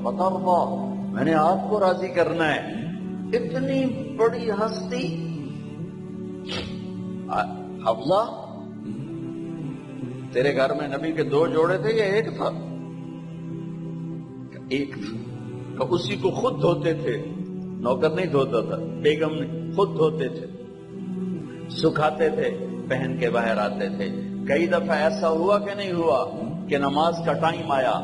فترضى، میں نے آپ کو راضی کرنا ہے. اتنی بڑی ہستی. حفصہ، تیرے گھر میں نبی کے 2 جوڑے تھے یا ایک تھا؟ ایک تھا. کہ اسی کو خود دھوتے تھے، نوکر نہیں دھوتا تھا، بیگم خود دھوتے تھے، سکھاتے تھے، پہن کے باہر آتے تھے. کئی دفعہ ایسا ہوا کہ نہیں ہوا کہ نماز کا ٹائم آیا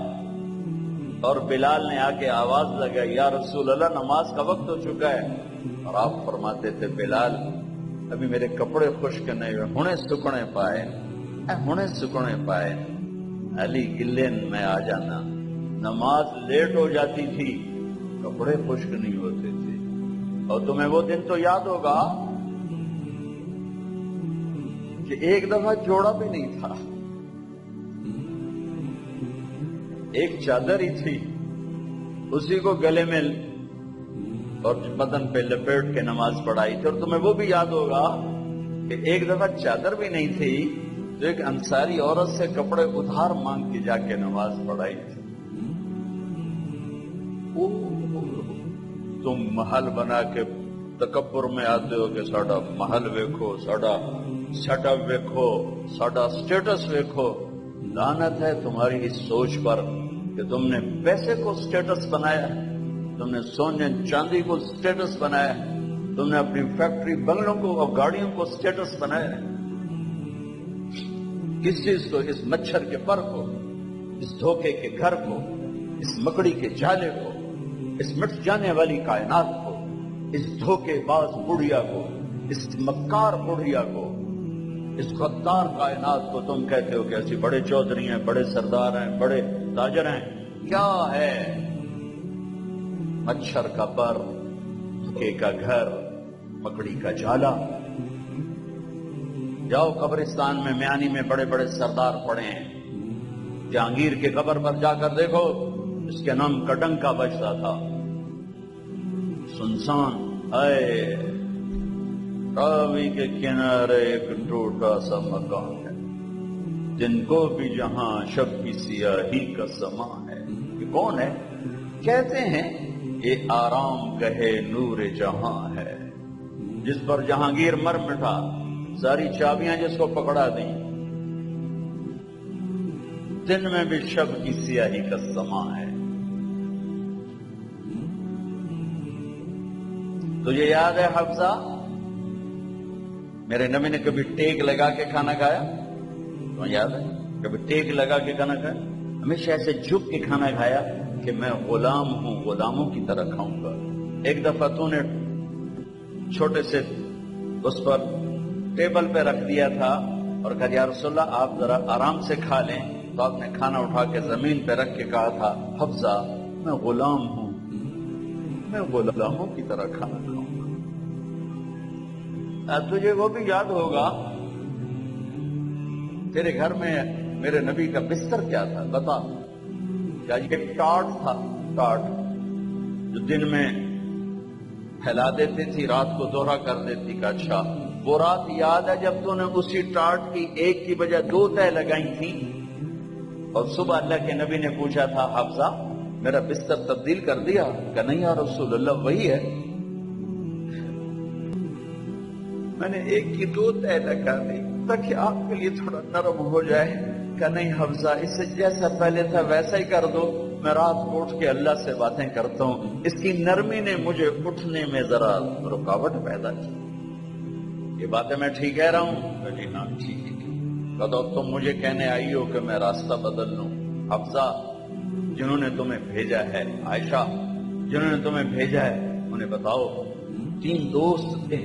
اور بلال نے آ کے آواز لگائی، یا رسول اللہ نماز کا وقت ہو چکا ہے. اور آپ فرماتے تھے، بلال ابھی میرے کپڑے خشک نہیں ہوئے، ہنے سکنے پائے، ہنے سکنے پائے. علی گلے میں آ جانا. نماز لیٹ ہو جاتی تھی، کپڑے خشک نہیں ہوتے تھے. اور تمہیں وہ دن تو یاد ہوگا کہ ایک دفعہ جوڑا بھی نہیں تھا، ایک چادر ہی تھی، اسی کو گلے میں اور بدن پہ لپیٹ کے نماز پڑھائی تھی. اور تمہیں وہ بھی یاد ہوگا کہ ایک دفعہ چادر بھی نہیں تھی تو ایک انصاری عورت سے کپڑے ادھار مانگ کے جا کے نماز پڑھائی تھی. تم محل بنا کے تکبر میں آتے ہو کہ ساڈا محل ویکھو، ساڈا سیٹ اپ ویکھو، ساڈا سٹیٹس ویکھو. لعنت ہے تمہاری اس سوچ پر کہ تم نے پیسے کو سٹیٹس بنایا، تم نے سونے چاندی کو سٹیٹس بنایا، تم نے اپنی فیکٹری بنگلوں کو اور گاڑیوں کو سٹیٹس بنایا. کس چیز کو؟ اس مچھر کے پر کو، اس دھوکے کے گھر کو، اس مکڑی کے جالے کو، اس مٹ جانے والی کائنات کو، اس دھوکے باز بڑھیا کو، اس مکار بڑھیا کو، اس غدار کائنات کو تم کہتے ہو کہ ایسی بڑے چودھری ہیں، بڑے سردار ہیں، بڑے تاجر ہیں. کیا ہے؟ مچھر کا پر، دھوکے کا گھر، مکڑی کا جالا. جاؤ قبرستان میں میانی میں بڑے بڑے سردار پڑے ہیں. جہانگیر کے قبر پر جا کر دیکھو، اس کے نام کا ڈنکا بجتا تھا. سنسان اے راوی کے کنارے ایک ٹوٹا سا مکان ہے، جن کو بھی جہاں شب کی سیاہی کا سما ہے. یہ کون ہے؟ کہتے ہیں یہ آرام گہے نور جہاں ہے، جس پر جہانگیر مر مٹا، ساری چابیاں جس کو پکڑا دیں، دن میں بھی شب کی سیاہی کا سما ہے. تجھے یاد ہے حفصہ، میرے نبی نے کبھی ٹیک لگا کے کھانا کھایا؟ تمہیں یاد ہے؟ کبھی ٹیک لگا کے کھانا کھایا؟ ہمیشہ ایسے جھک کے کھانا کھایا کہ میں غلام ہوں، غلاموں کی طرح کھاؤں گا. ایک دفعہ تو نے چھوٹے سے اس پر ٹیبل پہ رکھ دیا تھا اور کہا، یا رسول اللہ آپ ذرا آرام سے کھا لیں. تو آپ نے کھانا اٹھا کے زمین پہ رکھ کے کہا تھا، حفصہ میں غلام ہوں، میں غلاموں کی طرح کھانا کھاؤں گا. تجھے وہ بھی یاد ہوگا تیرے گھر میں میرے نبی کا بستر کیا تھا؟ بتا. کیا یہ ٹاٹ تھا؟ ٹاٹ جو دن میں پھیلا دیتی تھی، رات کو دوہرا کر دیتی. کا اچھا وہ رات یاد ہے جب تو نے اسی ٹاٹ کی ایک کی بجائے 2 تہ لگائی تھی اور صبح اللہ کے نبی نے پوچھا تھا، حفصہ میرا بستر تبدیل کر دیا؟ کہ نہیں یا رسول اللہ وہی ہے، میں نے ایک کی 2 تہ لگا دی تاکہ آپ کے لیے تھوڑا نرم ہو جائے. کہ نہیں حفصہ اس سے جیسا پہلے تھا ویسا ہی کر دو، میں رات کو اٹھ کے اللہ سے باتیں کرتا ہوں، اس کی نرمی نے مجھے اٹھنے میں ذرا رکاوٹ پیدا کی. یہ باتیں میں ٹھیک کہہ رہا ہوں؟ جی ہاں ٹھیک ہے. کہو تم مجھے کہنے آئی ہو کہ میں راستہ بدل لوں. حفصہ جنہوں نے تمہیں بھیجا ہے، عائشہ جنہوں نے تمہیں بھیجا ہے، انہیں بتاؤ 3 دوست تھے،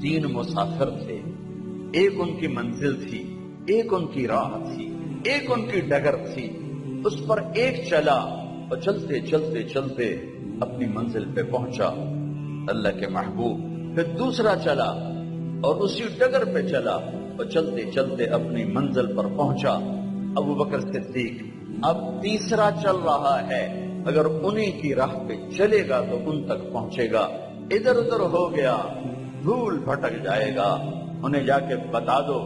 3 مسافر تھے. ایک ان کی منزل تھی، ایک ان کی راہ تھی، ایک ان کی ڈگر تھی. اس پر ایک چلا اور چلتے چلتے چلتے اپنی منزل پہ پہنچا، اللہ کے محبوب. پھر دوسرا چلا اور اسی ڈگر پہ چلا، اور چلتے چلتے اپنی منزل پر پہنچا ابو بکر صدیق۔ اب تیسرا چل رہا ہے، اگر انہی کی راہ پہ چلے گا تو ان تک پہنچے گا، ادھر ادھر ہو گیا دھول بھٹک جائے گا۔ انہیں جا کے بتا دو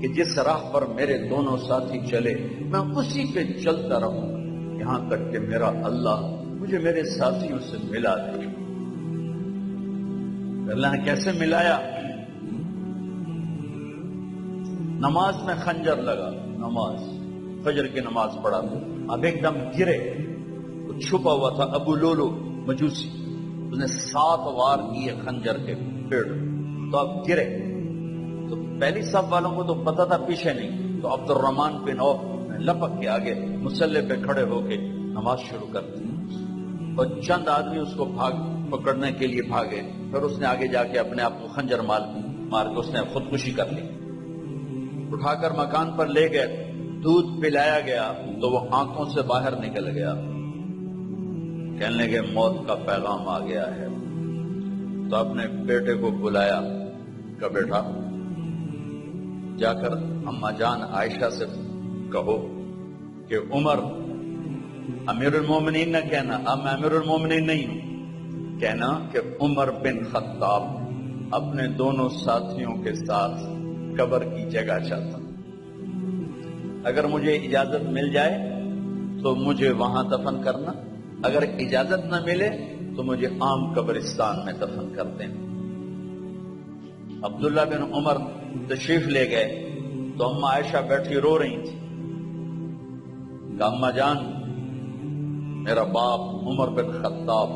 کہ جس راہ پر میرے دونوں ساتھی چلے میں اسی پہ چلتا رہوں یہاں تک کہ میرا اللہ مجھے میرے ساتھیوں سے ملا دے۔ اللہ نے کیسے ملایا؟ نماز میں خنجر لگا، نماز فجر کی نماز پڑھا، اب ایک دم گرے، تو چھپا ہوا تھا ابو لولو مجوسی، اس نے 7 وار کیے خنجر کے پیڑ، تو اب گرے۔ تو پہلی صف والوں کو تو پتا تھا، پیچھے نہیں، تو عبد الرحمن بن عوف لپک کے آگے مصلی پہ کھڑے ہو کے نماز شروع کر دی، اور چند آدمی اس کو پکڑنے کے لیے بھاگے، پھر اس نے آگے جا کے اپنے آپ کو خنجر مار کے اس نے خودکشی کر لی۔ اٹھا کر مکان پر لے گئے، دودھ پلایا گیا تو وہ آنکھوں سے باہر نکل گیا، کہنے لگے موت کا پیغام آ گیا ہے۔ تو اپنے بیٹے کو بلایا کہ بیٹا جا کر اما جان عائشہ سے کہو کہ عمر امیر المومنین نہ کہنا، اب میں امیر المومنین نہیں ہوں، کہنا کہ عمر بن خطاب اپنے دونوں ساتھیوں کے ساتھ قبر کی جگہ چاہتا ہوں، اگر مجھے اجازت مل جائے تو مجھے وہاں دفن کرنا، اگر اجازت نہ ملے تو مجھے عام قبرستان میں دفن کر دیں۔ عبداللہ بن عمر تشریف لے گئے تو اما عائشہ بیٹھی رو رہی تھی کہ اما جان میرا باپ عمر بن خطاب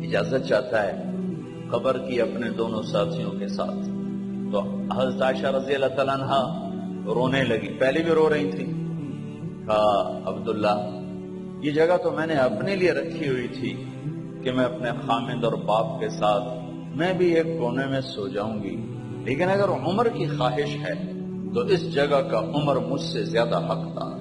اجازت چاہتا ہے قبر کی اپنے دونوں ساتھیوں کے ساتھ۔ تو حضرت عائشہ رضی اللہ تعالیٰ عنہا رونے لگی، پہلے بھی رو رہی تھی، کہا عبداللہ یہ جگہ تو میں نے اپنے لیے رکھی ہوئی تھی کہ میں اپنے خامد اور باپ کے ساتھ میں بھی ایک کونے میں سو جاؤں گی، لیکن اگر عمر کی خواہش ہے تو اس جگہ کا عمر مجھ سے زیادہ حقدار۔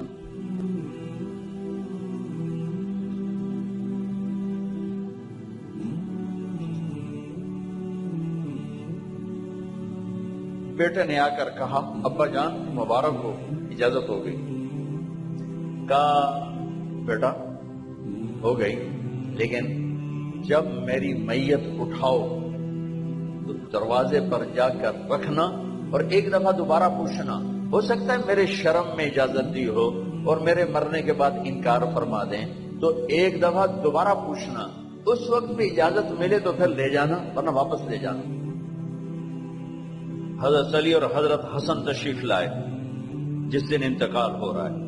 بیٹے نے آ کر کہا ابا جان مبارک ہو، اجازت ہو گئی۔ کہا بیٹا ہو گئی، لیکن جب میری میت اٹھاؤ تو دروازے پر جا کر رکھنا اور ایک دفعہ دوبارہ پوچھنا، ہو سکتا ہے میرے شرم میں اجازت دی ہو اور میرے مرنے کے بعد انکار فرما دیں، تو ایک دفعہ دوبارہ پوچھنا، اس وقت بھی اجازت ملے تو پھر لے جانا ورنہ واپس لے جانا۔ حضرت علی اور حضرت حسن تشریف لائے جس دن انتقال ہو رہا ہے،